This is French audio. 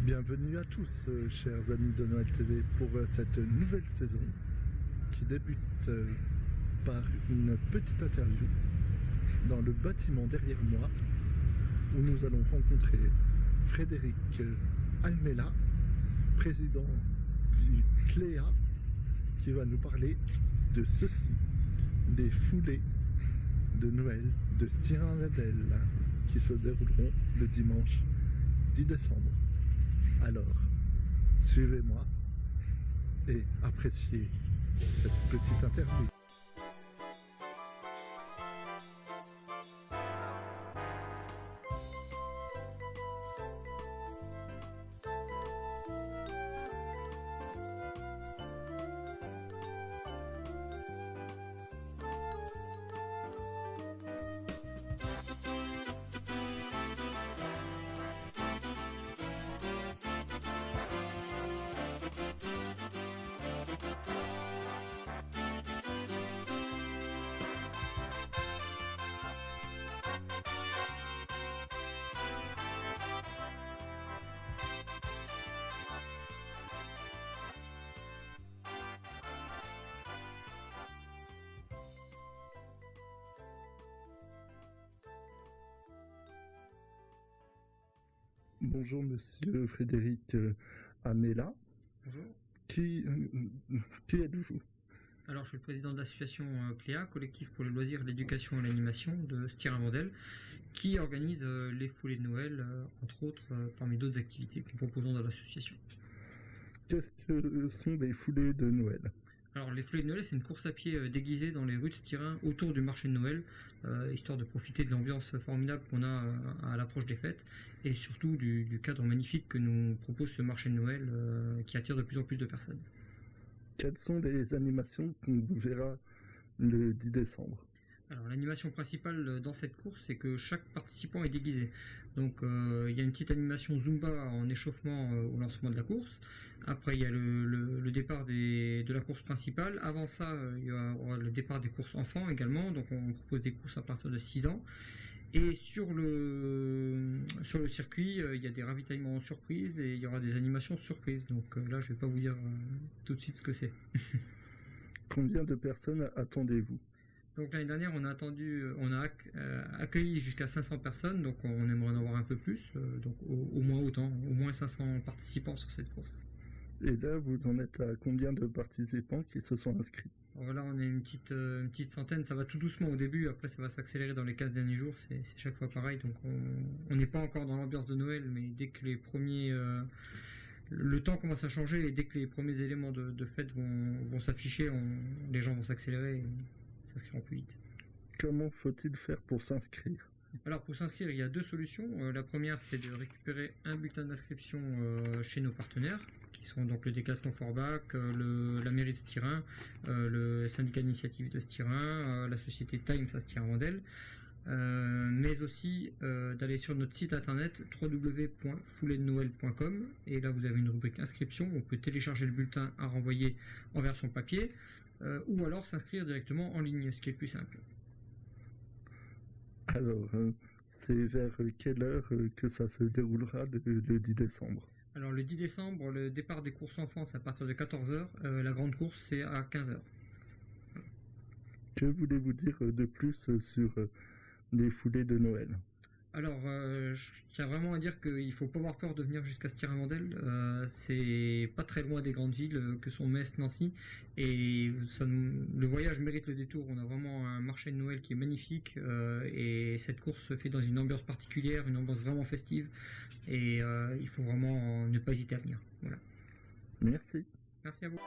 Bienvenue à tous, chers amis de Noël TV, pour cette nouvelle saison qui débute par une petite interview dans le bâtiment derrière moi où nous allons rencontrer Frédéric Almela, président du CLEA, qui va nous parler de ceci, des foulées de Noël de Stiring-Wendel qui se dérouleront le dimanche 10 décembre. Alors, suivez-moi et appréciez cette petite interview. Bonjour monsieur Frédéric Almela. Bonjour. Qui êtes-vous? Alors, je suis le président de l'association CLEA, Collectif pour le loisir, l'éducation et l'animation de Stiring-Wendel, qui organise les foulées de Noël, entre autres, parmi d'autres activités que nous proposons dans l'association. Qu'est-ce que sont les foulées de Noël? Alors, les foulées de Noël, c'est une course à pied déguisée dans les rues de Stiring autour du marché de Noël, histoire de profiter de l'ambiance formidable qu'on a à l'approche des fêtes et surtout du cadre magnifique que nous propose ce marché de Noël qui attire de plus en plus de personnes. Quelles sont les animations qu'on verra le 10 décembre? Alors, l'animation principale dans cette course, c'est que chaque participant est déguisé. Donc il y a une petite animation Zumba en échauffement au lancement de la course. Après, il y a le départ de la course principale. Avant ça, il y aura le départ des courses enfants également. Donc on propose des courses à partir de 6 ans. Et sur le circuit, il y a des ravitaillements en surprise et il y aura des animations surprises. Donc là, je ne vais pas vous dire tout de suite ce que c'est. Combien de personnes attendez-vous? Donc l'année dernière, on a accueilli jusqu'à 500 personnes, donc on aimerait en avoir un peu plus, donc au moins autant, au moins 500 participants sur cette course. Et là, vous en êtes à combien de participants qui se sont inscrits? Alors là, on est une petite centaine, ça va tout doucement au début, après ça va s'accélérer dans les 15 derniers jours, c'est chaque fois pareil, donc on n'est pas encore dans l'ambiance de Noël, mais dès que les premiers... le temps commence à changer et dès que les premiers éléments de fête vont s'afficher, les gens vont s'accélérer et s'inscrire plus vite. Comment faut-il faire pour s'inscrire? Alors pour s'inscrire, il y a deux solutions. La première, c'est de récupérer un bulletin d'inscription chez nos partenaires, qui sont donc le Décathlon Forbach, la mairie de Stiring, le syndicat d'initiative de Stiring, la société Times à Stiring-Wendel, mais aussi d'aller sur notre site internet www.fouledenoël.com et là vous avez une rubrique inscription, on peut télécharger le bulletin à renvoyer en version papier ou alors s'inscrire directement en ligne, ce qui est le plus simple. Alors, c'est vers quelle heure que ça se déroulera le 10 décembre? Alors le 10 décembre, le départ des courses enfants c'est à partir de 14h, la grande course c'est à 15h. Que voulez-vous dire de plus sur les foulées de Noël? Alors, je tiens vraiment à dire qu'il ne faut pas avoir peur de venir jusqu'à Stiring-Wendel. C'est pas très loin des grandes villes que sont Metz, Nancy. Et le voyage mérite le détour. On a vraiment un marché de Noël qui est magnifique. Et cette course se fait dans une ambiance particulière, une ambiance vraiment festive. Et il faut vraiment ne pas hésiter à venir. Voilà. Merci. Merci à vous.